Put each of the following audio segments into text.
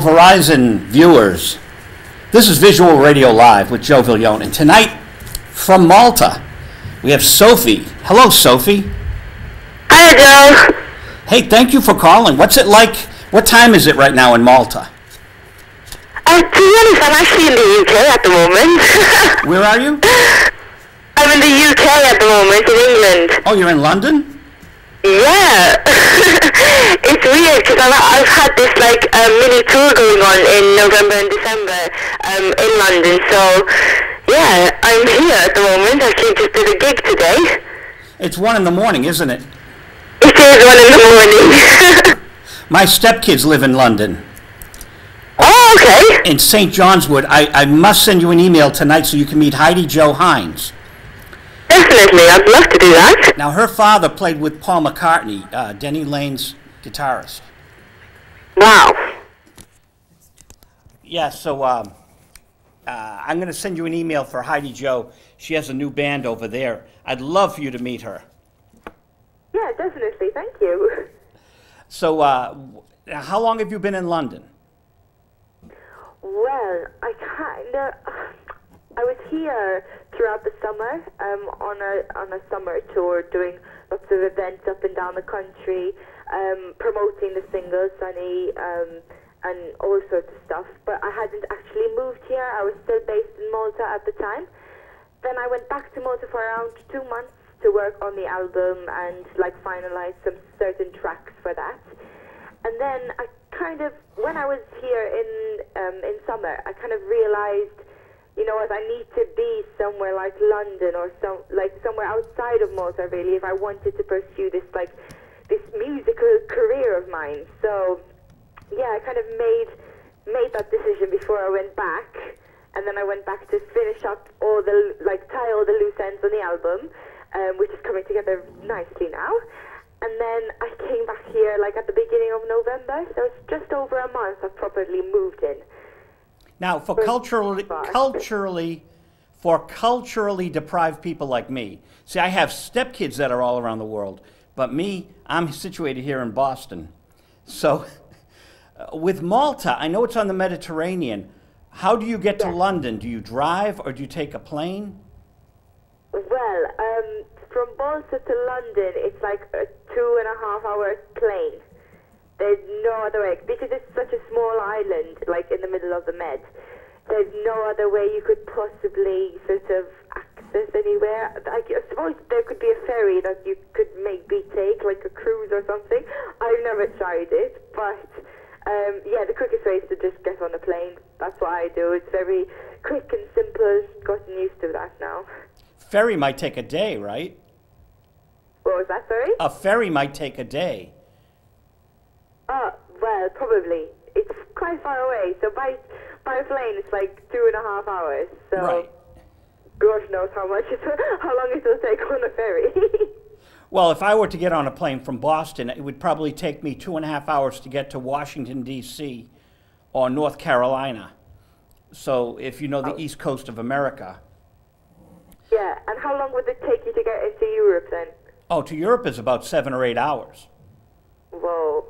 Verizon viewers, this is Visual Radio Live with Joe Viglione, and tonight from Malta we have Sophie. Hello, Sophie. Hi, Joe. Hey, thank you for calling. What's it like? What time is it right now in Malta? To be honest, I'm actually in the UK at the moment. Where are you? I'm in the UK at the moment, in England. Oh, you're in London? Yeah. It's weird because I've had this like mini tour going on in November and December in London. So yeah, I'm here at the moment. I came just did a gig today. It's 1 in the morning, isn't it? It is 1 in the morning. My stepkids live in London. Oh, okay. In St. John's Wood. I must send you an email tonight so you can meet Heidi Jo Hines. Definitely, I'd love to do that. Now, her father played with Paul McCartney, Denny Lane's guitarist. Wow. Yeah, so I'm going to send you an email for Heidi Jo. She has a new band over there. I'd love for you to meet her. Yeah, definitely. Thank you. So, how long have you been in London? Well, I was here throughout the summer on a summer tour, doing lots of events up and down the country, promoting the single Sunny and all sorts of stuff. But I hadn't actually moved here. I was still based in Malta at the time. Then I went back to Malta for around 2 months to work on the album and like finalize some certain tracks for that. And then I kind of, when I was here in summer, I kind of realized, you know what, I need to be somewhere like London or somewhere outside of Malta really if I wanted to pursue this musical career of mine. So yeah, I kind of made that decision before I went back, and then I went back to finish up tie all the loose ends on the album, which is coming together nicely now. And then I came back here at the beginning of November, so it's just over a month I've properly moved in. Now, for culturally deprived people like me, see, I have stepkids that are all around the world, but me, I'm situated here in Boston. So, with Malta, I know it's on the Mediterranean. How do you get to London? Do you drive or do you take a plane? Well, from Malta to London, it's like a 2.5 hour plane. There's no other way, because it's such a small island, like in the middle of the Med. There's no other way you could possibly sort of access anywhere. I suppose there could be a ferry that you could maybe take, like a cruise or something. I've never tried it, but yeah, the quickest way is to just get on a plane. That's what I do. It's very quick and simple. Gotten used to that now. Ferry might take a day, right? What was that, sorry? A ferry might take a day. Well, probably. It's quite far away, so by plane it's like 2.5 hours. So right. God knows how long it'll take on a ferry. Well, if I were to get on a plane from Boston, it would probably take me 2.5 hours to get to Washington, D.C. or North Carolina. So if you know the East Coast of America. Yeah, and how long would it take you to get into Europe then? Oh, to Europe is about 7 or 8 hours. Whoa.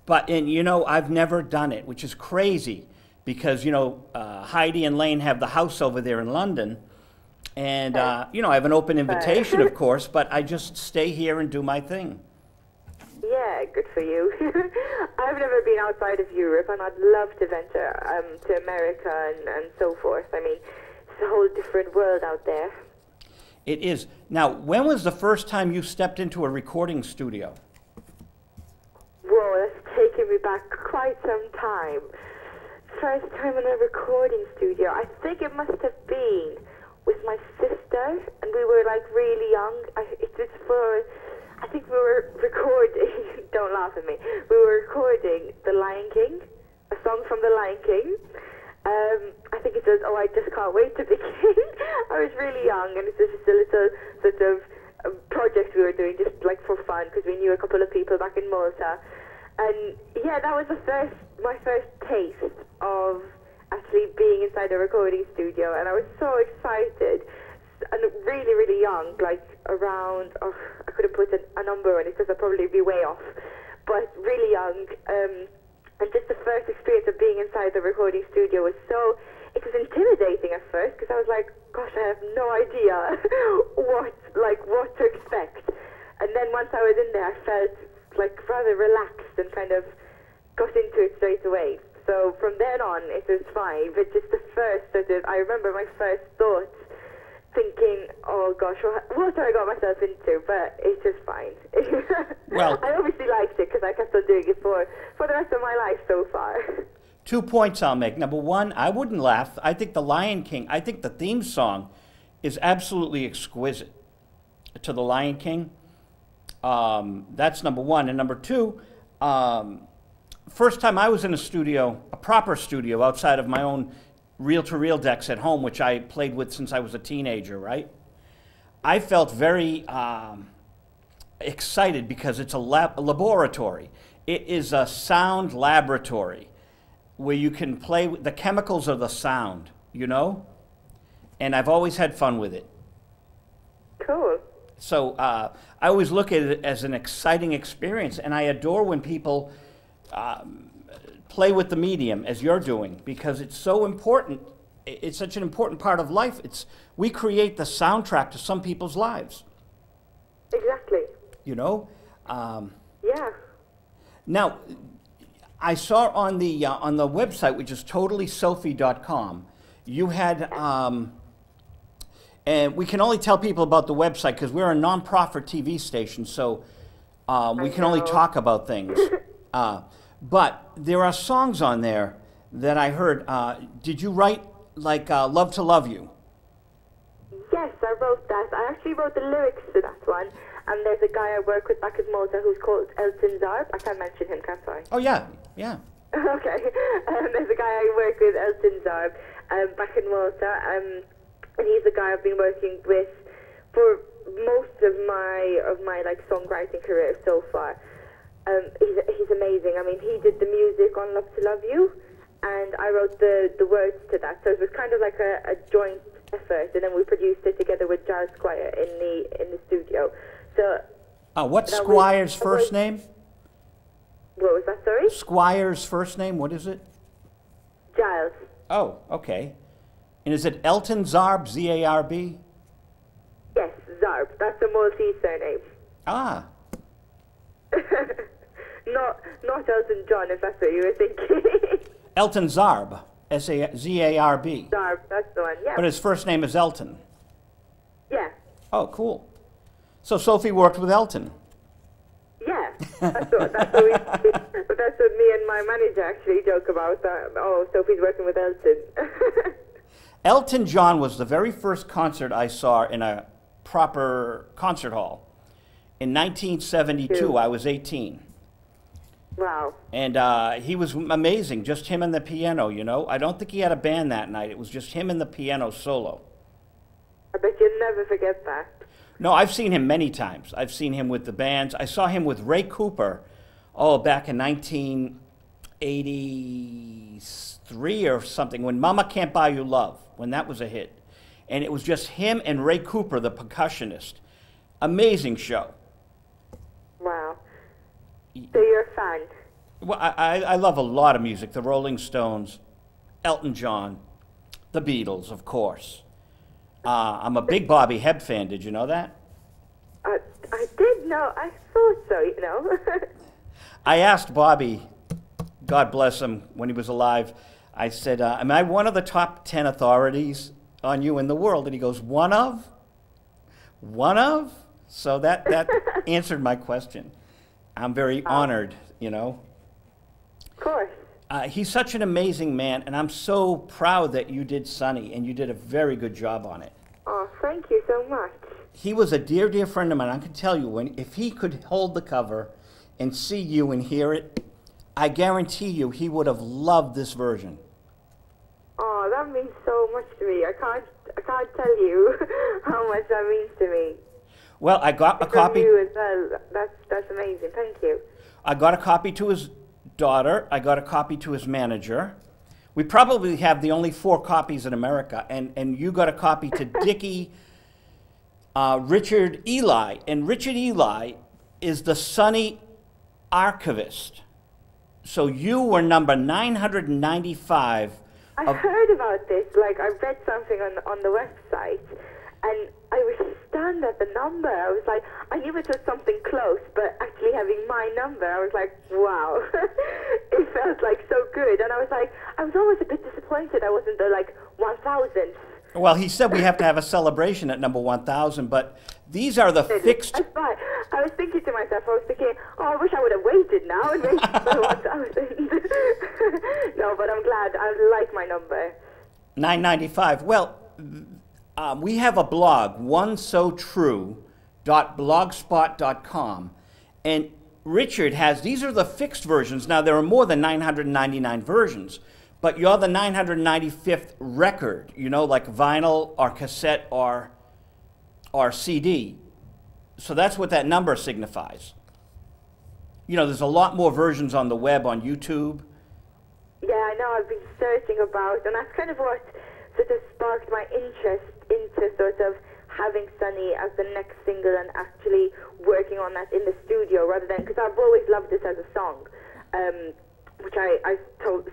But, I've never done it, which is crazy because, Heidi and Lane have the house over there in London. And, I have an open invitation, of course, but I just stay here and do my thing. Yeah, good for you. I've never been outside of Europe, and I'd love to venture to America and so forth. I mean, it's a whole different world out there. It is. Now, when was the first time you stepped into a recording studio? Whoa, that's taken me back quite some time. First time in a recording studio, I think it must have been with my sister, and we were really young. I think we were recording, don't laugh at me, we were recording The Lion King, a song from The Lion King. I think it says, "Oh, I just can't wait to be king." I was really young, and it's just a little sort of project we were doing just for fun, because we knew a couple of people back in Malta. And yeah, that was my first taste of actually being inside a recording studio, and I was so excited. And really, really young, around, I couldn't put a number on it because I'd probably be way off, but really young. And just the first experience of inside the recording studio was it was intimidating at first, because I was like, gosh, I have no idea what to expect. And then once I was in there, I felt like rather relaxed and kind of got into it straight away. So from then on, it was fine. But just the first I remember my first thoughts, thinking, oh gosh, what have I got myself into? But it was fine. Well, I obviously liked it because I kept on doing it for the rest of my life so far. 2 points I'll make. Number one, I wouldn't laugh. I think The Lion King, I think the theme song is absolutely exquisite to The Lion King. That's number one. And number two, first time I was in a studio, a proper studio outside of my own reel-to-reel decks at home, which I played with since I was a teenager, right? I felt very excited because it's a laboratory. It is a sound laboratory where you can play with the chemicals of the sound, you know? And I've always had fun with it. Cool. So I always look at it as an exciting experience, and I adore when people play with the medium as you're doing, because it's so important. It's such an important part of life. We create the soundtrack to some people's lives. Exactly. You know? Yeah. Now, I saw on the website, which is totallysophie.com, you had, and we can only tell people about the website because we're a non-profit TV station, so we can only talk about things. But there are songs on there that I heard. Did you write, like, Love to Love You? Yes, I wrote that. I actually wrote the lyrics to that one. And there's a guy I work with back in Malta who's called Elton Zarb. I can't mention him, can't I? Oh, yeah, yeah. Okay. There's a guy I work with, Elton Zarb, back in Malta. And he's the guy I've been working with for most of my like songwriting career so far. He's amazing. I mean, he did the music on Love to Love You, and I wrote the words to that. So it was kind of like a joint effort, and then we produced it together with Giles Squire in the studio. So, what's Squire's first name? What was that, sorry? Squire's first name, what is it? Giles. Oh, okay. And is it Elton Zarb, Z-A-R-B? Yes, Zarb. That's a Maltese surname. Ah. Not Elton John, if that's what you were thinking. Elton Zarb, Z-A-R-B. Zarb, that's the one, yeah. But his first name is Elton. Yeah. Oh, cool. So Sophie worked with Elton. Yeah, that's what me and my manager actually joke about. Oh, Sophie's working with Elton. Elton John was the very first concert I saw in a proper concert hall. In 1972, I was 18. Wow. And he was amazing, just him and the piano, you know. I don't think he had a band that night. It was just him and the piano solo. I bet you'll never forget that. No, I've seen him many times. I've seen him with the bands. I saw him with Ray Cooper, back in 1983 or something, when Mama Can't Buy You Love, when that was a hit. And it was just him and Ray Cooper, the percussionist. Amazing show. Wow. So you're a fan? Well, I love a lot of music. The Rolling Stones, Elton John, the Beatles, of course. I'm a big Bobby Hebb fan. Did you know that? I did know. I thought so, you know. I asked Bobby, God bless him, when he was alive, I said, am I one of the top 10 authorities on you in the world? And he goes, one of? One of? So that answered my question. I'm very honored, you know. Of course. He's such an amazing man, and I'm so proud that you did Sunny, and you did a very good job on it. Oh, thank you so much. He was a dear, dear friend of mine. I can tell you, if he could hold the cover and see you and hear it, I guarantee you he would have loved this version. Oh, that means so much to me. I can't tell you how much that means to me. Well, I got a copy. From you as well. That's amazing. Thank you. I got a copy to his daughter. I got a copy to his manager. We probably have the only 4 copies in America, and you got a copy to Dickie Richard Eli. And Richard Eli is the Sunny archivist. So you were number 995. I heard about this. Like, I read something on the website, and I was stunned at the number. I was like, I knew it was something close, but actually having my number, I was like, wow. It felt like so good. And I was like, I was always a bit disappointed I wasn't the, like, 1,000th. Well, he said we have to have a celebration at number 1,000, but these are the fixed... That's fine. I was thinking to myself, I was thinking, oh, I wish I would have waited now and waited for 1,000. No, but I'm glad. I like my number. 995. Well, we have a blog, onesotrue.blogspot.com, and Richard has, these are the fixed versions. Now, there are more than 999 versions, but you're the 995th record, you know, like vinyl or cassette or CD. So that's what that number signifies. You know, there's a lot more versions on the web, on YouTube. Yeah, I know. I've been searching about, and that's kind of what sort of sparked my interest into sort of having Sunny as the next single and actually working on that in the studio rather than, because I've always loved this as a song, which I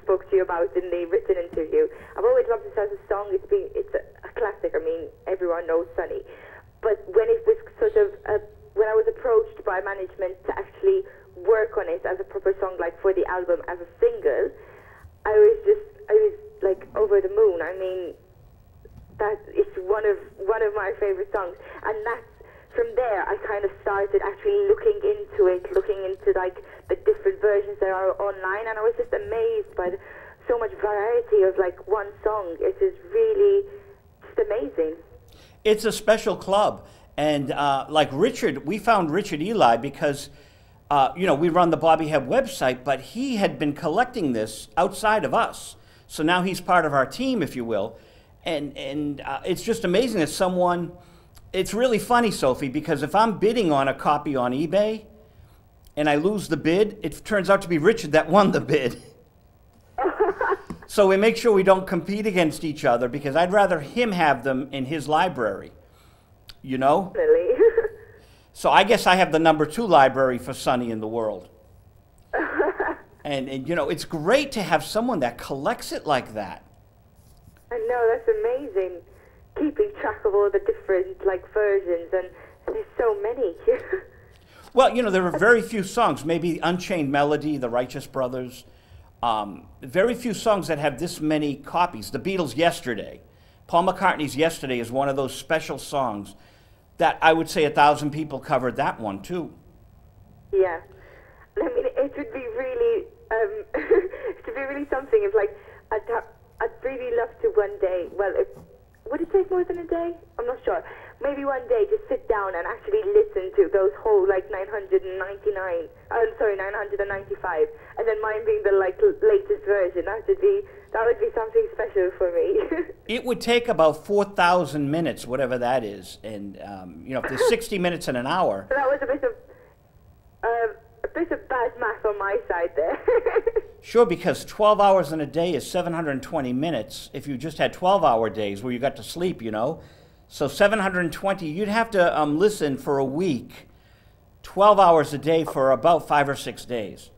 spoke to you about in the written interview. I've always loved this as a song. It's a classic. I mean, everyone knows Sunny. But when it was sort of, when I was approached by management to actually work on it as a proper song, like for the album as a single, I was like over the moon. I mean, that is one of my favorite songs, and that's from there I kind of started actually looking into like the different versions that are online, and I was just amazed by so much variety of like one song. It is really just amazing. It's a special club, and like Richard, we found Richard Eli because you know, we run the Bobby Hebb website, but he had been collecting this outside of us, so now he's part of our team, if you will. And it's just amazing that someone, it's really funny, Sophie, because if I'm bidding on a copy on eBay and I lose the bid, it turns out to be Richard that won the bid. So we make sure we don't compete against each other because I'd rather him have them in his library, you know? Really? So I guess I have the number 2 library for Sunny in the world. And you know, it's great to have someone that collects it like that. I know, that's amazing. Keeping track of all the different like versions, and there's so many. Well, you know, there are very few songs, maybe Unchained Melody, the Righteous Brothers, very few songs that have this many copies. The Beatles' Yesterday. Paul McCartney's Yesterday is one of those special songs that I would say 1,000 people covered that one too. Yeah. I mean, it would be really, it would be really something if like, I'd really love to one day, well, would it take more than a day? I'm not sure. Maybe one day just sit down and actually listen to those whole like 995, and then mine being the like latest version. That would be something special for me. It would take about 4,000 minutes, whatever that is, and you know, if there's 60 minutes in an hour. That was a bit of bad math on my side there. Sure, because 12 hours in a day is 720 minutes. If you just had 12-hour days where you got to sleep, you know. So 720, you'd have to listen for a week, 12 hours a day for about 5 or 6 days.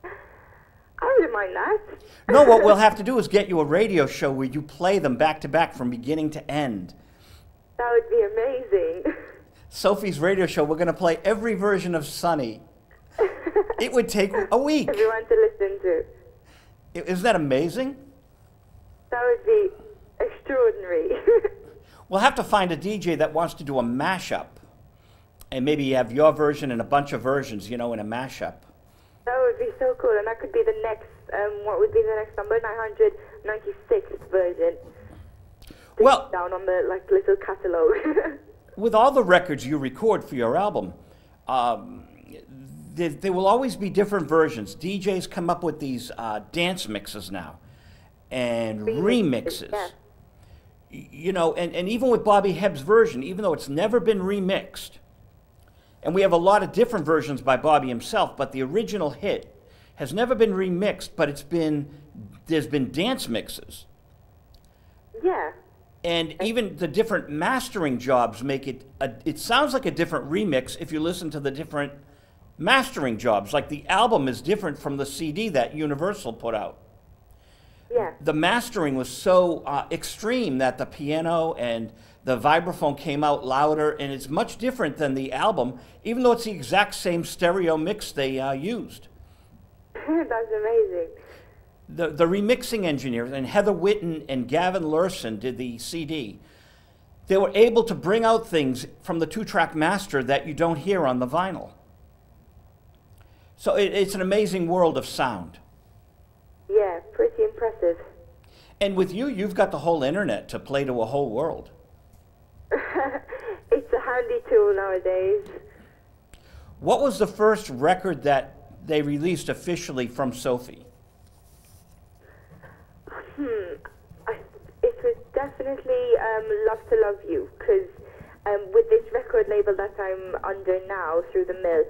I wouldn't mind that. No, what we'll have to do is get you a radio show where you play them back to back from beginning to end. That would be amazing. Sophie's radio show, we're going to play every version of Sunny. It would take a week. Everyone to listen to. Isn't that amazing? That would be extraordinary. We'll have to find a DJ that wants to do a mashup. And maybe you have your version and a bunch of versions, you know, in a mashup. That would be so cool. And that could be the next, what would be the next number? 996th version. Well, down on the like little catalog. With all the records you record for your album, there will always be different versions. DJs come up with these dance mixes now and remixes. Yeah. You know, and even with Bobby Hebb's version, even though it's never been remixed, and we have a lot of different versions by Bobby himself, but the original hit has never been remixed, but there's been dance mixes. Yeah. And even the different mastering jobs make it, it sounds like a different remix if you listen to the different mastering jobs. Like the album is different from the CD that Universal put out. Yeah. The mastering was so extreme that the piano and the vibraphone came out louder, and it's much different than the album, even though it's the exact same stereo mix they used. That's amazing. The remixing engineers, and Heather Witten and Gavin Lurson did the CD. They were able to bring out things from the 2-track master that you don't hear on the vinyl. So it's an amazing world of sound. Yeah, pretty impressive. And with you, you've got the whole internet to play to a whole world. It's a handy tool nowadays. What was the first record that they released officially from Sophie? It was definitely Love to Love You, because with this record label that I'm under now through the mill,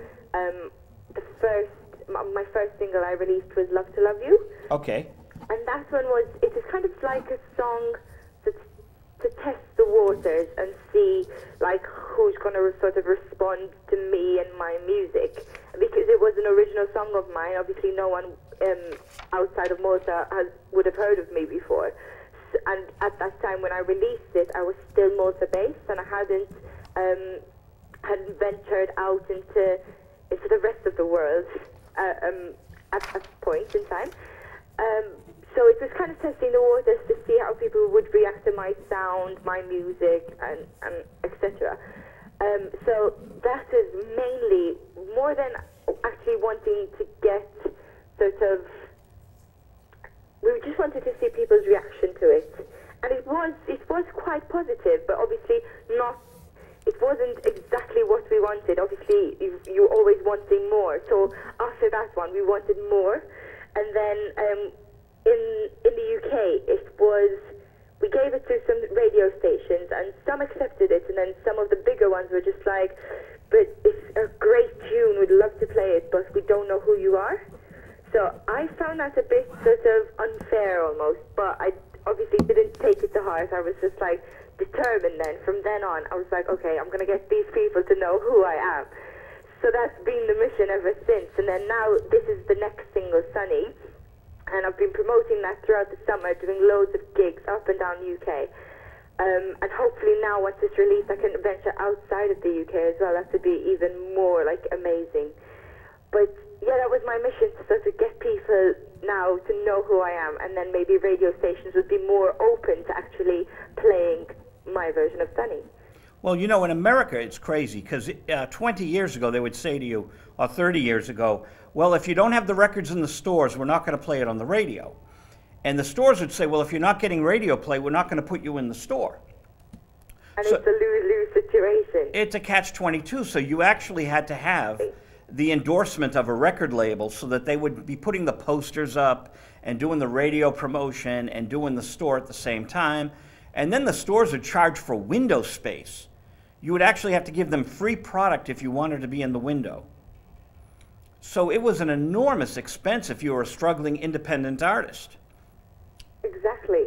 my first single I released was Love to Love You. Okay. And that one was, it is kind of like a song to test the waters and see like who's going to sort of respond to me and my music, because it was an original song of mine. Obviously no one outside of Malta would have heard of me before, and at that time when I released it I was still Malta based, and I hadn't ventured out into the rest of the world at that point in time. So it was kind of testing the waters to see how people would react to my sound, my music, and etc. So that is mainly, more than actually wanting to get sort of, we just wanted to see people's reaction to it. And it was quite positive, but obviously not, it wasn't exactly what we wanted. Obviously, you're always wanting more. So after that one, we wanted more. And then in the UK, we gave it to some radio stations, and some accepted it, and then some of the bigger ones were just like, but it's a great tune, we'd love to play it, but we don't know who you are. So I found that a bit sort of unfair almost, but I obviously didn't take it to heart. I was just like determined then. From then on, I was like, okay, I'm going to get these people to know who I am. So that's been the mission ever since. And then now this is the next single, Sunny. And I've been promoting that throughout the summer, doing loads of gigs up and down the UK. And hopefully now, once it's released, I can venture outside of the UK as well. That would be even more, like, amazing. But, yeah, that was my mission, to sort of get people now to know who I am. And then maybe radio stations would be more open to actually playing my version of Sunny. Well, you know, in America, it's crazy, because 20 years ago, they would say to you, or 30 years ago, well, if you don't have the records in the stores, we're not going to play it on the radio. And the stores would say, well, if you're not getting radio play, we're not going to put you in the store. And so it's a lose-lose situation. It's a catch-22, so you actually had to have the endorsement of a record label so that they would be putting the posters up and doing the radio promotion and doing the store at the same time. And then the stores would charge for window space. You would actually have to give them free product if you wanted to be in the window. So it was an enormous expense if you were a struggling independent artist. Exactly.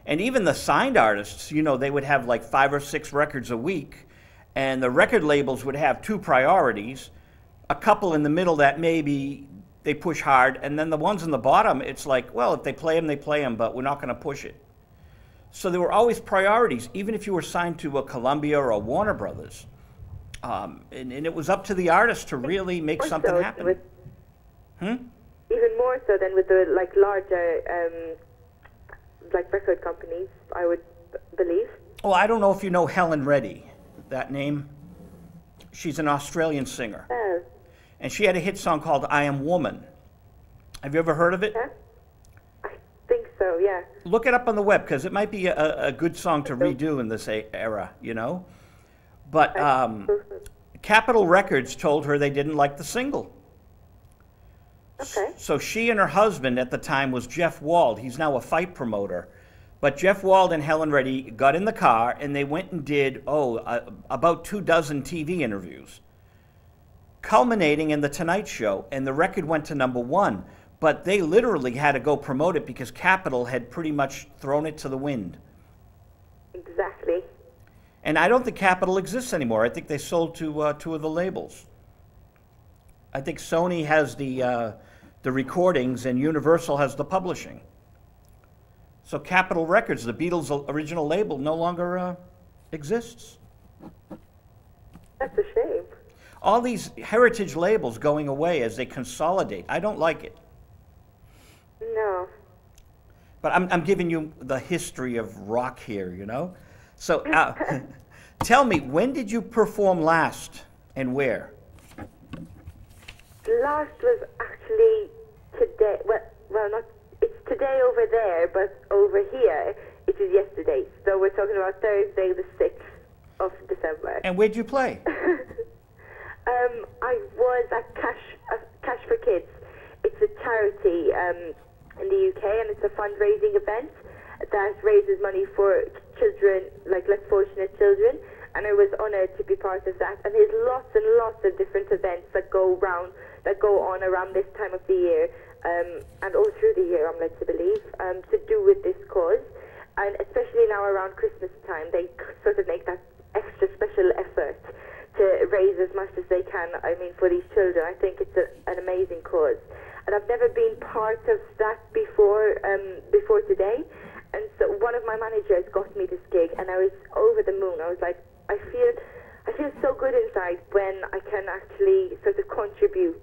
And even the signed artists, you know, they would have like 5 or 6 records a week, and the record labels would have 2 priorities, a couple in the middle that maybe they push hard, and then the ones in the bottom, it's like, well, if they play them, but we're not going to push it. So there were always priorities, even if you were signed to a Columbia or a Warner Brothers. And it was up to the artist to really make something happen. Even more so than with the like larger like record companies, I would believe. Oh, I don't know if you know Helen Reddy, that name. She's an Australian singer. Oh. And she had a hit song called I Am Woman. Have you ever heard of it? Yeah? I think so, yeah. Look it up on the web, because it might be a good song to redo in this era, you know? But Capitol Records told her they didn't like the single. Okay. So she and her husband at the time was Jeff Wald. He's now a fight promoter. But Jeff Wald and Helen Reddy got in the car and they went and did, about 24 TV interviews, culminating in The Tonight Show. And the record went to #1. But they literally had to go promote it because Capitol had pretty much thrown it to the wind. Exactly. And I don't think Capitol exists anymore. I think they sold to 2 of the labels. I think Sony has the recordings and Universal has the publishing. So Capitol Records, the Beatles' original label, no longer exists. That's a shame. All these heritage labels going away as they consolidate. I don't like it. No. But I'm giving you the history of rock here, you know? So tell me, when did you perform last and where? Last was actually today. Well, not. It's today over there, but over here it was yesterday. So we're talking about Thursday, the 6th of December. And where'd you play? I was at Cash for Kids. It's a charity in the UK, and it's a fundraising event that raises money for children, like less fortunate children. And I was honoured to be part of that. And there's lots and lots of different events that go on around this time of the year, and all through the year, I'm led to believe, to do with this cause. And especially now around Christmas time, they sort of make that extra special effort to raise as much as they can, I mean, for these children. I think it's an amazing cause. And I've never been part of that before today. And so one of my managers got me this gig, and I was over the moon. I was like, I feel so good inside when I can actually sort of contribute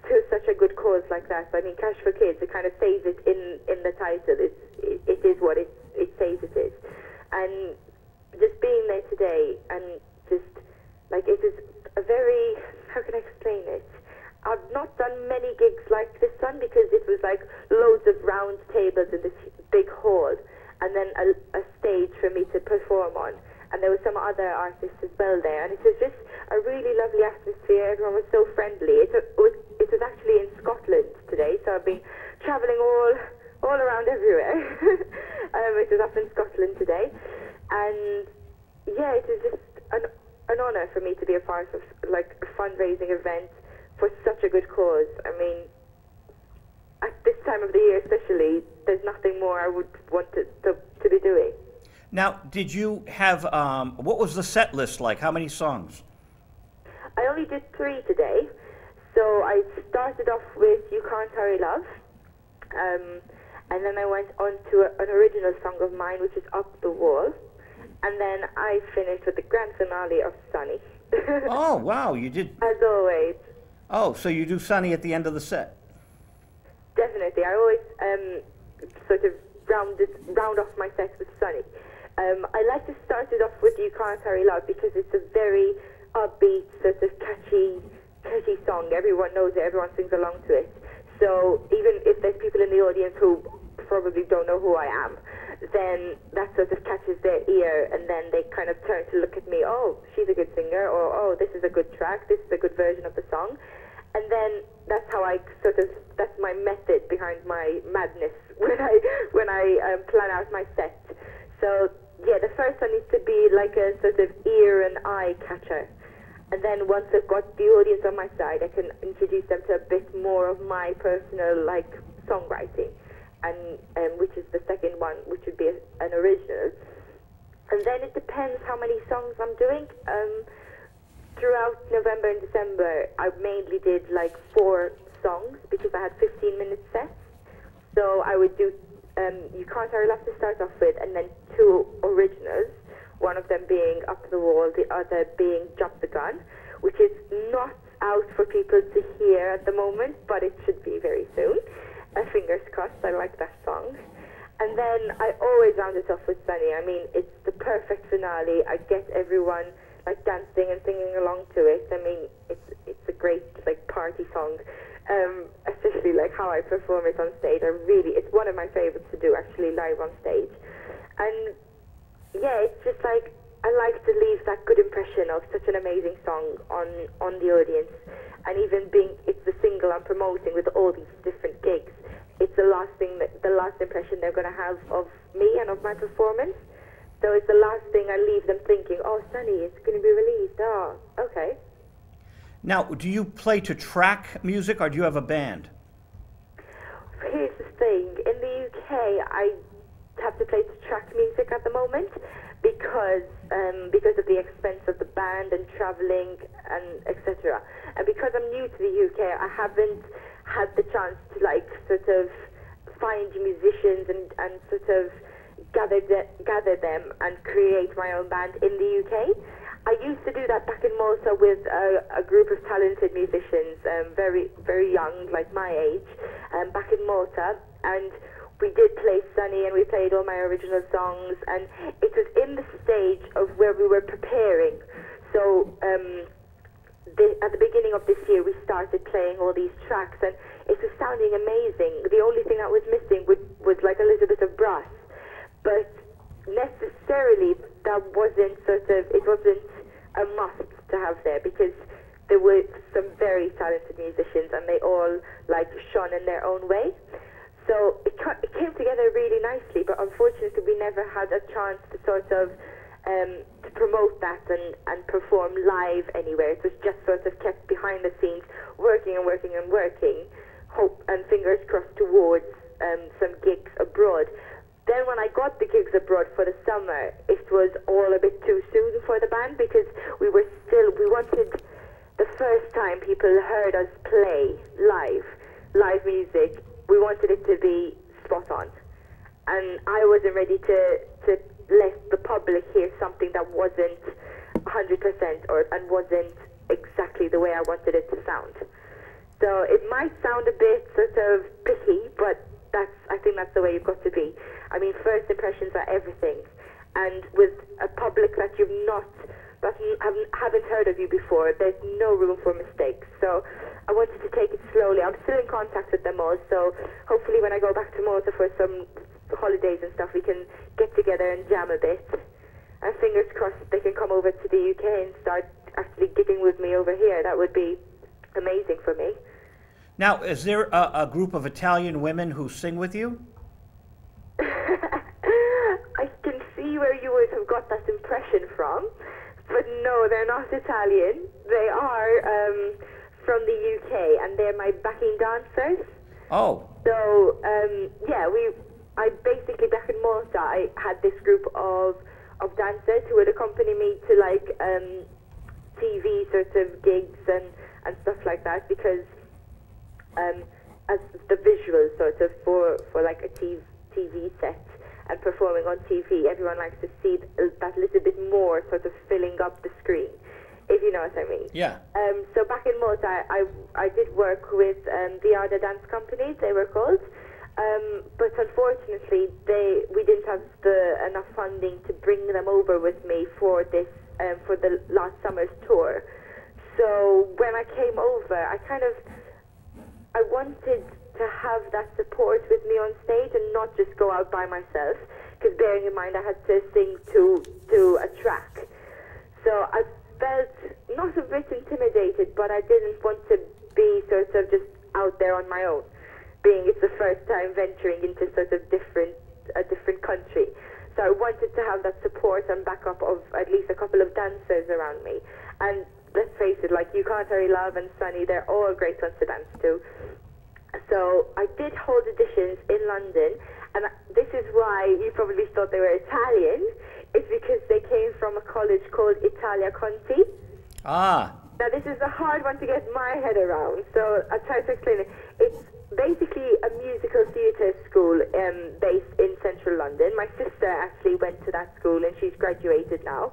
to such a good cause like that. I mean, Cash for Kids, it kind of says it in the title. It is what it says it is. And just being there today, and just like, it is a very, how can I explain it? I've not done many gigs like this one, because it was like loads of round tables in this big hall, and then a stage for me to perform on. And there were some other artists as well there, and it was just a really lovely atmosphere. Everyone was so friendly. It was actually in Scotland today, so I've been travelling all around everywhere. It was up in Scotland today, and yeah, it was just an honour for me to be a part of like a fundraising event for such a good cause. I mean, at this time of the year especially, there's nothing more I would want to be doing. Now, did you have, what was the set list like? How many songs? I only did 3 today. So I started off with You Can't Hurry Love, and then I went on to an original song of mine, which is Up the Wall, and then I finished with the grand finale of Sunny. Oh, wow, you did. As always. Oh, so you do Sunny at the end of the set? Definitely. I always sort of round off my set with Sunny. I like to start it off with You Can't Hurry Love, because it's a very upbeat, sort of catchy song. Everyone knows it, everyone sings along to it. So even if there's people in the audience who probably don't know who I am, then that sort of catches their ear, and then they kind of turn to look at me, oh, she's a good singer, or oh, this is a good track, this is a good version of the song. And then that's how I that's my method behind my madness when I plan out my set. So yeah, the first one needs to be like a sort of ear and eye catcher. And then once I've got the audience on my side, I can introduce them to a bit more of my personal like songwriting, and which is the second one, which would be an original. And then it depends how many songs I'm doing. Throughout November and December, I mainly did like 4 songs, because I had 15-minute sets. So I would do You Can't Hurry Love to start off with, and then 2 originals, one of them being Up the Wall, the other being Jump the Gun, which is not out for people to hear at the moment, but it should be very soon. Fingers crossed, I like that song. And then I always round it off with Sunny. I mean, it's the perfect finale. I get everyone like dancing and singing along to it. I mean, it's a great like party song, especially like how I perform it on stage. It's one of my favorites to do, actually, live on stage. And yeah, it's just like, I like to leave that good impression of such an amazing song on the audience. And even it's the single I'm promoting with all these different gigs, it's the last impression they're going to have of me and of my performance. So it's the last thing I leave them thinking, oh, Sunny, it's going to be released. Oh, okay. Now, do you play to track music, or do you have a band? Here's the thing. In the UK, I have to play to track music at the moment, because of the expense of the band and traveling and etc. And because I'm new to the UK, I haven't had the chance to like sort of find musicians and sort of gather them and create my own band in the UK. I used to do that back in Malta with a group of talented musicians, very, very young, like my age, back in Malta. And we did play Sunny and we played all my original songs. And it was in the stage of where we were preparing. So at the beginning of this year, we started playing all these tracks and it was sounding amazing. The only thing that was missing was like a little bit of brass. But necessarily that wasn't it wasn't a must to have there, because there were some very talented musicians and they all like shone in their own way. So it came together really nicely, but unfortunately we never had a chance to sort of to promote that and perform live anywhere. It was just sort of kept behind the scenes, working and working and working, hope and fingers crossed towards some gigs abroad. Then when I got the gigs abroad for the summer, it was all a bit too soon for the band, because we wanted the first time people heard us play live music, we wanted it to be spot on. And I wasn't ready to let the public hear something that wasn't 100% and wasn't exactly the way I wanted it to sound. So it might sound a bit sort of picky, but I think that's the way you've got to be. I mean, first impressions are everything, and with a public that haven't heard of you before, there's no room for mistakes. So I wanted to take it slowly. I'm still in contact with them all, so hopefully when I go back to Malta for some holidays and stuff, we can get together and jam a bit. And fingers crossed they can come over to the UK and start actually gigging with me over here. That would be amazing for me. Now, is there a group of Italian women who sing with you? I can see where you would have got that impression from, but no, they're not Italian. They are from the UK, and they're my backing dancers. Oh. So, I basically, back in Malta, I had this group of dancers who would accompany me to like TV sort of gigs and stuff like that, because as the visuals sort of for like a TV set and performing on TV, everyone likes to see that little bit more sort of filling up the screen, if you know what I mean. Yeah. So back in Malta, I did work with the Ada Dance Company, they were called, but unfortunately we didn't have enough funding to bring them over with me for this for the last summer's tour. So when I came over, I wanted to have that support with me on stage and not just go out by myself, because bearing in mind I had to sing to a track. So I felt not a bit intimidated, but I didn't want to be sort of just out there on my own, being it's the first time venturing into sort of a different country. So I wanted to have that support and backup of at least a couple of dancers around me. And let's face it, like You Can't Hurry Love and Sunny, they're all great ones to dance to. So I did hold auditions in London, and this is why you probably thought they were Italian. It's because they came from a college called Italia Conti. Ah. Now this is a hard one to get my head around, so I'll try to explain it. It's basically a musical theatre school based in central London. My sister actually went to that school and she's graduated now.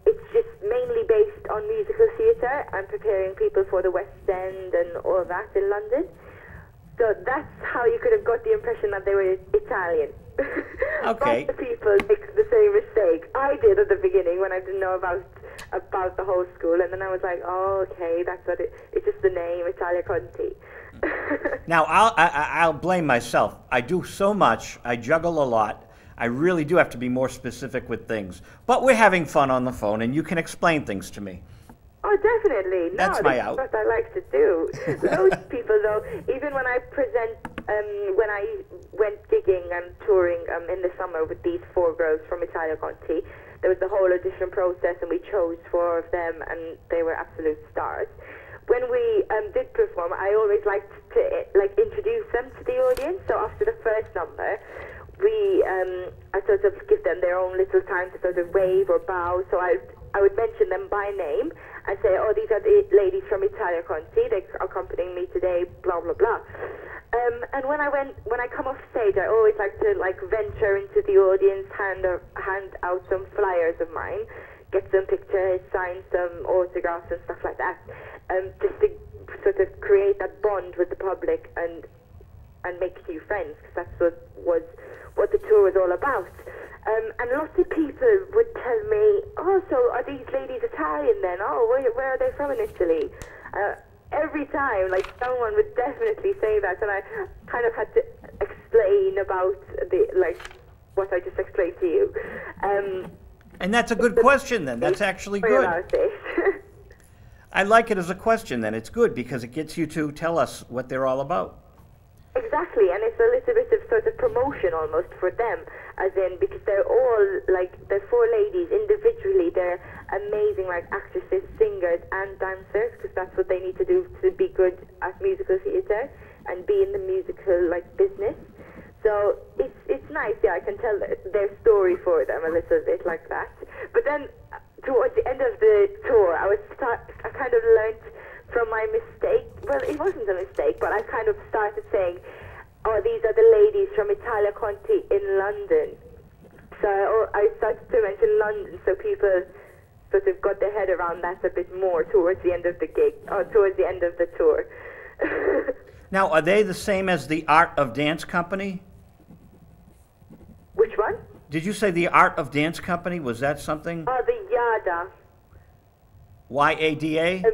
It's just mainly based on musical theatre and preparing people for the West End and all that in London. So that's how you could have got the impression that they were Italian. Okay. Lots of people make the same mistake. I did at the beginning when I didn't know about the whole school, and then I was like, oh, okay, that's what it's just the name, Italia Conti. Now, I'll blame myself. I do so much. I juggle a lot. I really do have to be more specific with things. But we're having fun on the phone, and you can explain things to me. Oh, definitely. That's my out. That's what I like to do. Loads of people, though, even when I present, when I went gigging and touring in the summer with these 4 girls from Italia Conti, there was the whole audition process, and we chose 4 of them, and they were absolute stars. When we did perform, I always liked to introduce them to the audience. So after the first number, I sort of give them their own little time to sort of wave or bow. So I would mention them by name and say, oh, these are the ladies from Italia Conti. They are accompanying me today, blah, blah, blah. And when I come off stage, I always like to venture into the audience, hand out some flyers of mine, get some pictures, sign some autographs and stuff like that, just to sort of create that bond with the public and make new friends, because that's what the tour was all about. And lots of people would tell me, oh, so are these ladies Italian then? Oh, where are they from in Italy? Every time, someone would definitely say that, and I kind of had to explain about what I just explained to you. And that's a good question then. That's actually good. About this. I like it as a question then. It's good because it gets you to tell us what they're all about. Exactly, and it's a little bit of sort of promotion almost for them, as in, because they're all, the four ladies individually, they're amazing, actresses, singers, and dancers, because that's what they need to do to be good at musical theatre and be in the musical, business. So it's nice, yeah, I can tell their story for them a little bit like that. But then, towards the end of the tour, I kind of learned from my mistake. Well, it wasn't a mistake, but I kind of started saying, oh, these are the ladies from Italia Conti in London. So I started to mention London, so people sort of got their head around that a bit more towards the end of the gig, or towards the end of the tour. Now, are they the same as the Art of Dance Company? Which one? Did you say the Art of Dance Company? Was that something? Oh, the Yada. Y-A-D-A?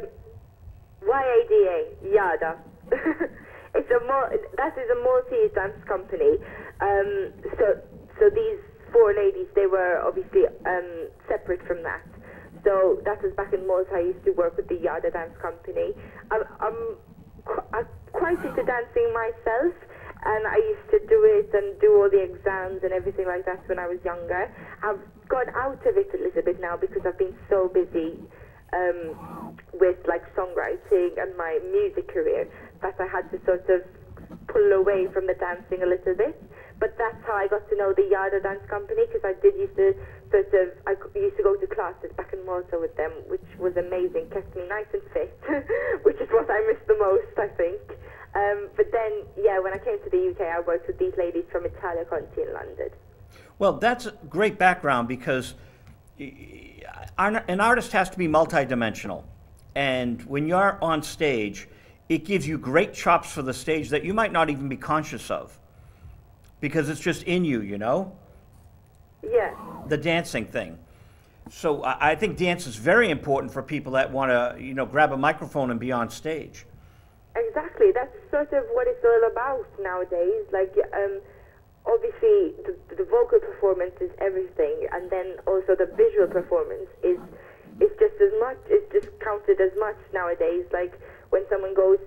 Y-A-D-A, Yada. That is a Maltese dance company. So these four ladies, they were obviously separate from that. So that was back in Malta. I used to work with the Yada dance company. I'm quite into dancing myself, and I used to do it and do all the exams and everything like that when I was younger. I've gone out of it a little bit now because I've been so busy with songwriting and my music career that I had to sort of pull away from the dancing a little bit. But that's how I got to know the Yada dance company, because I used to go to classes back in Malta with them, which was amazing, kept me nice and fit, which is what I miss the most, I think. But then, yeah, when I came to the UK, I worked with these ladies from Italia Conti in London. Well, that's a great background, because an artist has to be multidimensional. And when you're on stage, it gives you great chops for the stage that you might not even be conscious of, because it's just in you, you know? Yeah. The dancing thing. So I think dance is very important for people that want to, grab a microphone and be on stage. Exactly. That's sort of what it's all about nowadays. Obviously, the vocal performance is everything, and then also the visual performance is just as much. It's just counted as much nowadays. When someone goes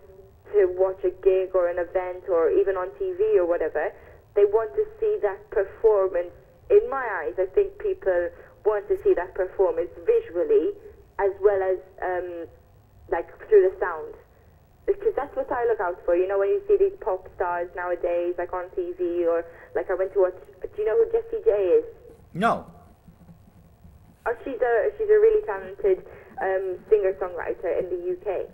to watch a gig or an event or even on TV or whatever, they want to see that performance. In my eyes, I think people want to see that performance visually as well as through the sound. Because that's what I look out for. You know, when you see these pop stars nowadays, on TV, or I went to watch. Do you know who Jessie J is? No. Oh, she's a really talented singer-songwriter in the UK,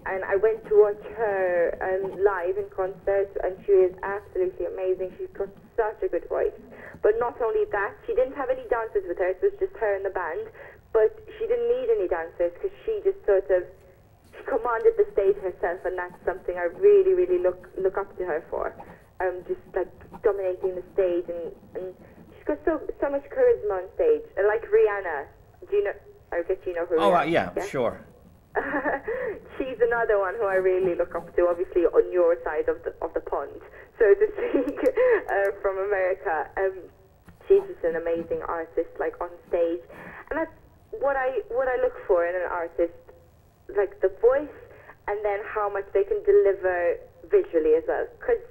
and I went to watch her live in concert, and she is absolutely amazing. She's got such a good voice. But not only that, she didn't have any dancers with her. It was just her and the band. But she didn't need any dancers, because she just sort of commanded the stage herself, and that's something I really, really look up to her for. Just dominating the stage, and she's got so much charisma on stage. Like Rihanna, do you know? I guess you know who. Oh, Rihanna, yeah, sure. She's another one who I really look up to. Obviously, on your side of the pond, so to speak, from America. She's just an amazing artist, on stage, and that's what I look for in an artist. The voice, and then how much they can deliver visually as well. Because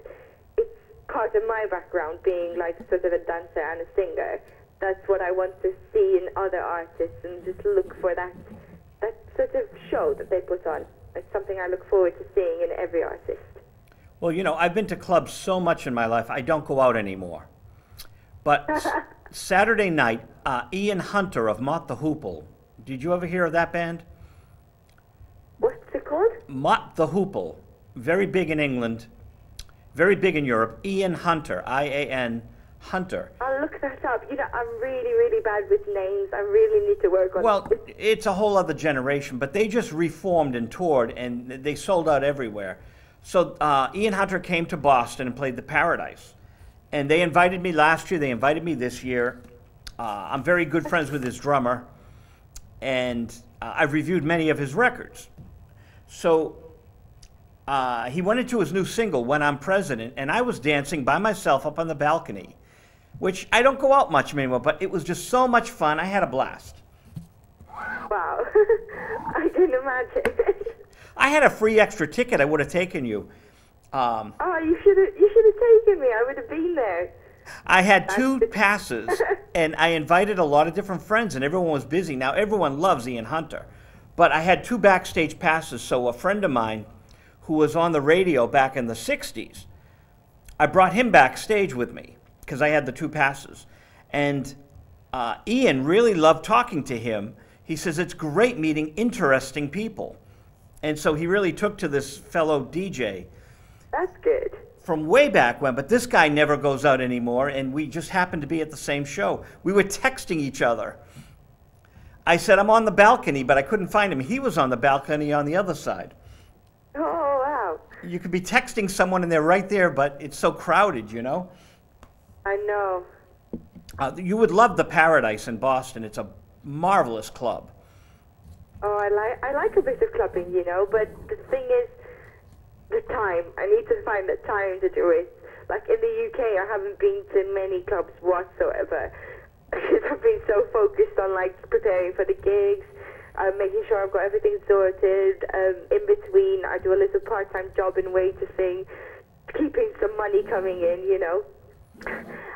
it's part of my background, being sort of a dancer and a singer. That's what I want to see in other artists, and just look for that sort of show that they put on. It's something I look forward to seeing in every artist. Well, I've been to clubs so much in my life, I don't go out anymore. But Saturday night, Ian Hunter of Mott the Hoople. Did you ever hear of that band? What's it called? Mott the Hoople. Very big in England. Very big in Europe. Ian Hunter. I-A-N Hunter. I'll look that up. You know, I'm really, really bad with names. I really need to work on it. Well, it's a whole other generation, but they just reformed and toured, and they sold out everywhere. So Ian Hunter came to Boston and played the Paradise. And they invited me last year. They invited me this year. I'm very good friends with his drummer, and I've reviewed many of his records. So he went into his new single, When I'm President, and I was dancing by myself up on the balcony, which I don't go out much anymore, but it was just so much fun. I had a blast. Wow. I can imagine. I had a free extra ticket. I would have taken you. Oh, you should have taken me. I would have been there. I had 2 passes, and I invited a lot of different friends, and everyone was busy. Now, everyone loves Ian Hunter, but I had 2 backstage passes, so a friend of mine who was on the radio back in the 60s, I brought him backstage with me because I had the 2 passes. And Ian really loved talking to him. He says, it's great meeting interesting people. And so he really took to this fellow DJ. That's good. From way back when, but this guy never goes out anymore, and we just happened to be at the same show. We were texting each other. I said, I'm on the balcony, but I couldn't find him. He was on the balcony on the other side. Oh, wow. You could be texting someone and they're right there, but it's so crowded, you know? I know. You would love the Paradise in Boston. It's a marvelous club. Oh, I like a bit of clubbing, you know, but the thing is, the time. I need to find the time to do it. Like in the UK, I haven't been to many clubs whatsoever because I've been so focused on like preparing for the gigs, making sure I've got everything sorted. In between, I do a little part-time job in waitressing, keeping some money coming in, you know.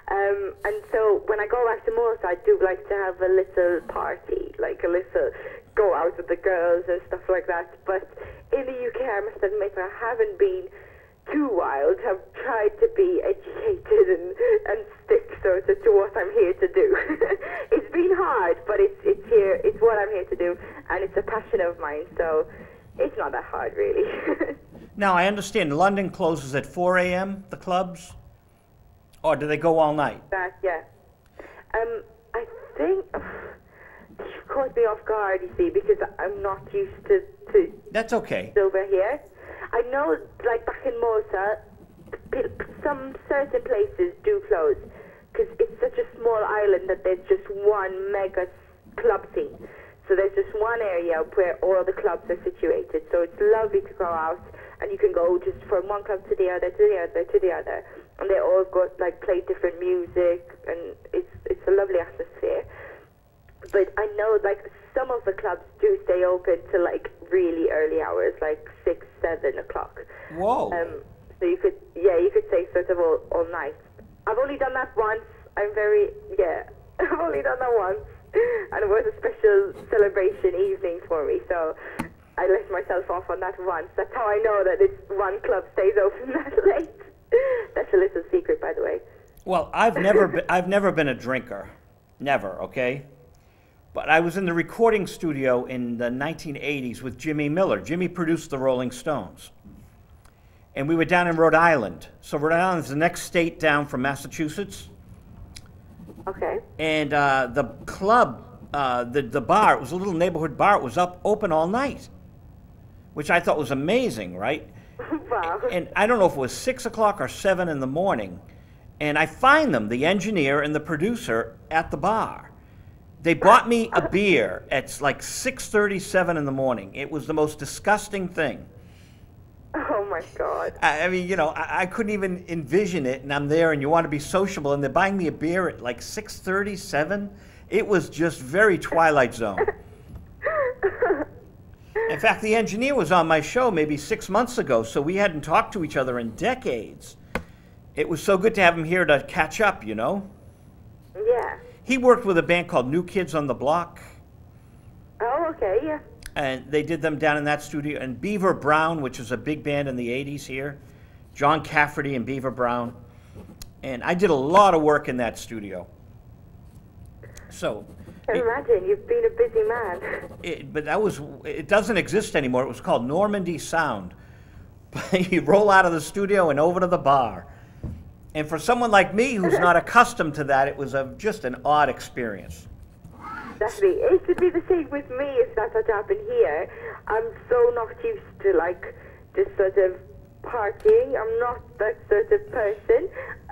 And so when I go back to Malta, I do like to have a little party, like a little go out with the girls and stuff like that. But in the UK, I must admit, I haven't been too wild. I've tried to be educated and stick sort of to what I'm here to do. It's been hard, but it's what I'm here to do, and it's a passion of mine, so it's not that hard, really. Now, I understand London closes at 4 a.m., the clubs? Or do they go all night? Yeah. I think... you caught me off guard, you see, because I'm not used to That's okay. over here. I know, like back in Malta, some certain places do close because it's such a small island that there's just one mega club scene. So there's just one area where all the clubs are situated. So it's lovely to go out, and you can go just from one club to the other, to the other, to the other, and they all got like play different music, and it's a lovely atmosphere. But I know, like, some of the clubs do stay open till, like, really early hours, like 6, 7 o'clock. Whoa. So you could say sort of all night. I've only done that once. I've only done that once. And it was a special celebration evening for me, so I let myself off on that once. That's how I know that this one club stays open that late. That's a little secret, by the way. Well, I've never been a drinker. Never, okay? But I was in the recording studio in the 1980s with Jimmy Miller. Jimmy produced the Rolling Stones. And we were down in Rhode Island. So Rhode Island is the next state down from Massachusetts. Okay. And the club, the bar, it was a little neighborhood bar, it was open all night, which I thought was amazing, right? Wow. And I don't know if it was 6 o'clock or 7 in the morning. And I find them, the engineer and the producer, at the bar. They bought me a beer at like 6:37 in the morning. It was the most disgusting thing. Oh my God. I mean, you know, I couldn't even envision it, and I'm there, and you want to be sociable, and they're buying me a beer at like 6:37. It was just very Twilight Zone. In fact, the engineer was on my show maybe 6 months ago, so we hadn't talked to each other in decades. It was so good to have him here to catch up, you know? Yeah. He worked with a band called New Kids on the Block. Oh, okay, yeah. And they did them down in that studio. And Beaver Brown, which was a big band in the 80s here. John Cafferty and Beaver Brown. And I did a lot of work in that studio. So, I can imagine. You've been a busy man. but it doesn't exist anymore. It was called Normandy Sound. You roll out of the studio and over to the bar. And for someone like me who's not accustomed to that, it was just an odd experience. Exactly. It should be the same with me if that's what happened here. I'm so not used to, like, just sort of partying. I'm not that sort of person.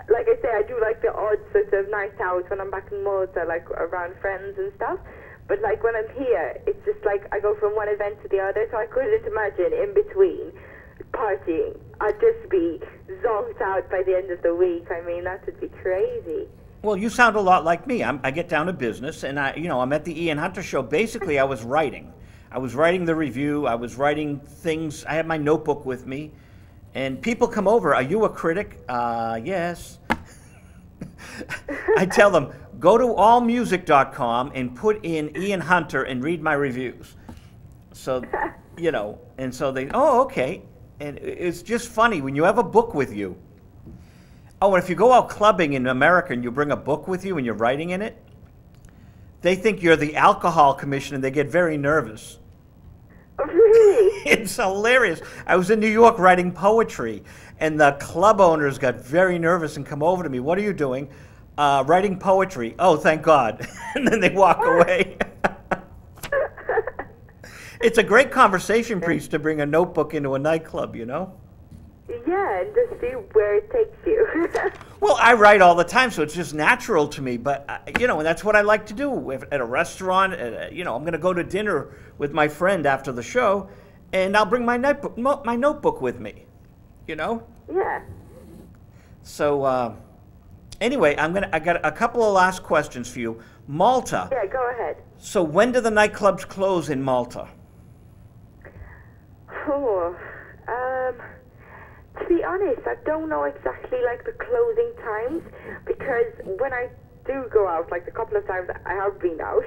Like I say, I do like the odd sort of night out when I'm back in Malta, like around friends and stuff. But like when I'm here, it's just like I go from one event to the other, so I couldn't imagine in between partying. I'd just be zonked out by the end of the week. I mean, that would be crazy. Well, you sound a lot like me. I get down to business, and I'm at the Ian Hunter show. Basically, I was writing. I was writing the review. I was writing things. I had my notebook with me, and people come over. Are you a critic? Yes. I tell them, go to allmusic.com and put in Ian Hunter and read my reviews. So, and so they, oh, okay. And it's just funny when you have a book with you. Oh, and if you go out clubbing in America and you bring a book with you and you're writing in it, they think you're the alcohol commission and they get very nervous. Oh, really? It's hilarious. I was in New York writing poetry, and the club owners got very nervous and come over to me. What are you doing? Writing poetry. Oh, thank God. And then they walk away. It's a great conversation piece to bring a notebook into a nightclub, you know? Yeah, and just see where it takes you. Well, I write all the time, so it's just natural to me. But, and that's what I like to do. At a restaurant, I'm going to go to dinner with my friend after the show, and I'll bring my notebook with me, Yeah. So, anyway, I got a couple of last questions for you. Malta. Yeah, go ahead. So when do the nightclubs close in Malta? Oh, to be honest, I don't know exactly like the closing times, because when I do go out, like the couple of times I have been out,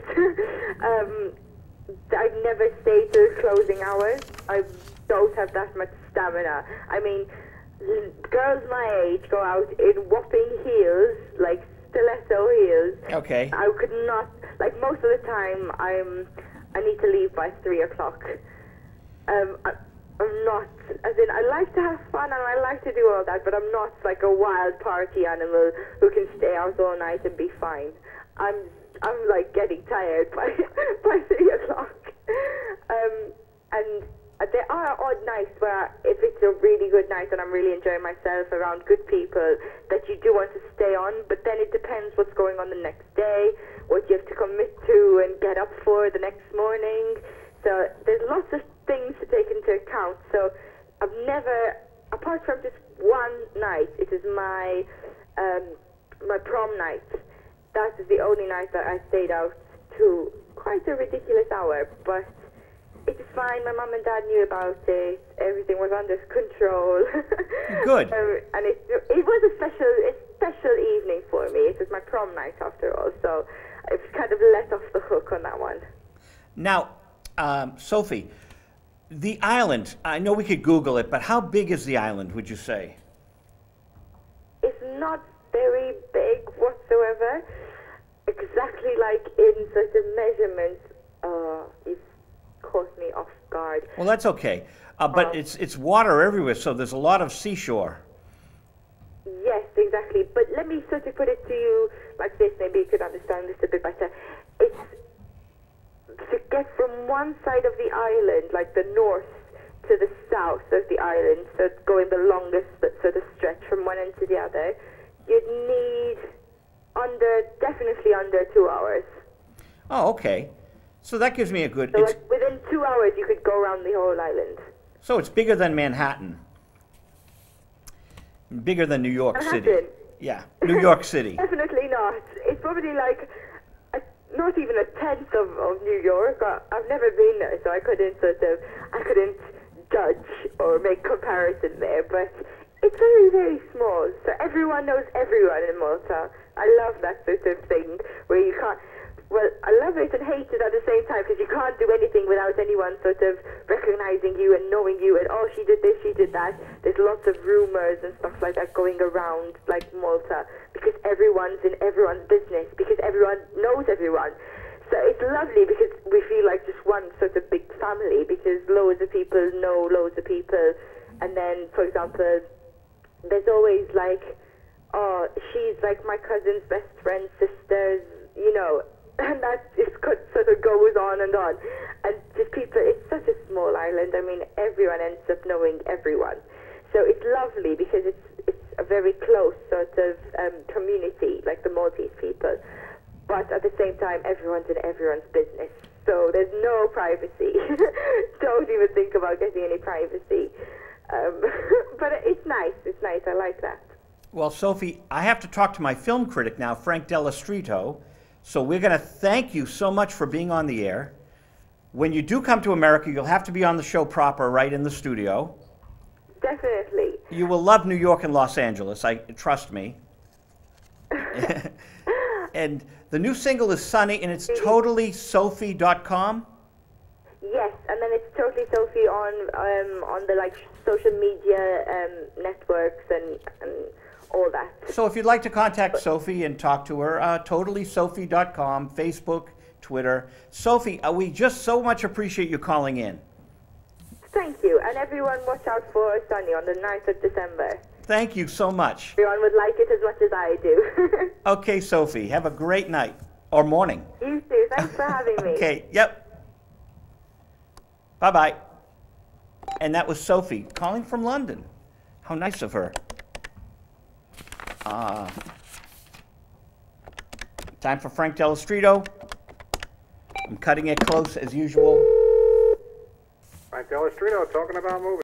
I never stay to closing hours. I don't have that much stamina. I mean, girls my age go out in whopping heels, like stiletto heels. Okay. I could not, like most of the time I need to leave by 3 o'clock. I'm not, as in, I like to have fun and I like to do all that, but I'm not like a wild party animal who can stay out all night and be fine. I'm like getting tired by 3 o'clock. And there are odd nights where if it's a really good night and I'm really enjoying myself around good people, that you do want to stay on, but then it depends what's going on the next day, what you have to commit to and get up for the next morning. So there's lots of things to take into account. So I've never, apart from just one night, it is my my prom night. That is the only night that I stayed out to quite a ridiculous hour, but it is fine. My mum and dad knew about it. Everything was under control. Good. And it was a special evening for me. It was my prom night after all, so I was kind of let off the hook on that one. Now, Sophie, the island, I know we could Google it, but how big is the island, would you say? It's not very big whatsoever. Exactly like in sort of measurements, you've caught me off guard. Well, that's okay. But it's water everywhere, so there's a lot of seashore. Yes, exactly. But let me sort of put it to you like this, maybe you could understand this a bit better. It's to get from one side of the island, like the north, to the south of the island, so going the longest sort of stretch from one end to the other, you'd need definitely under 2 hours. Oh, okay. So that gives me a good... So like within 2 hours you could go around the whole island. So it's bigger than Manhattan. Bigger than New York City. Manhattan? Yeah, New York City. Definitely not. It's probably like not even a tenth of New York. I've never been there, so I couldn't judge or make comparison there. But it's very, very small. So everyone knows everyone in Malta. I love that sort of thing where you can't. well, I love it and hate it at the same time, because you can't do anything without anyone sort of recognizing you and knowing you, and oh, she did this, she did that. There's lots of rumors and stuff like that going around, like Malta, because everyone's in everyone's business, because everyone knows everyone. So it's lovely because we feel like just one sort of big family, because loads of people know loads of people. And then, for example, there's always like, oh, she's like my cousin's best friend's sister's, you know, and that just sort of goes on. And just people, it's such a small island. I mean, everyone ends up knowing everyone. So it's lovely because it's a very close sort of community, like the Maltese people. But at the same time, everyone's in everyone's business. So there's no privacy. Don't even think about getting any privacy. But it's nice. It's nice. I like that. Well, Sophie, I have to talk to my film critic now, Frank Delastrito. So we're going to thank you so much for being on the air. When you do come to America, you'll have to be on the show proper, right in the studio. Definitely. You will love New York and Los Angeles. Trust me. And the new single is Sunny, and it's totallysophie.com. Yes, and then it's Totally Sophie on the like social media networks and all that. So if you'd like to contact Sophie and talk to her, totallysophie.com, Facebook, Twitter. Sophie, we just so much appreciate you calling in. Thank you, and everyone watch out for Sunny on the 9th of December. Thank you so much. Everyone would like it as much as I do. Okay, Sophie, have a great night or morning. You too. Thanks for having me. Okay, yep. Bye-bye. And that was Sophie calling from London. How nice of her. Time for Frank Delastrito. I'm cutting it close as usual. Frank Delastrito talking about movies.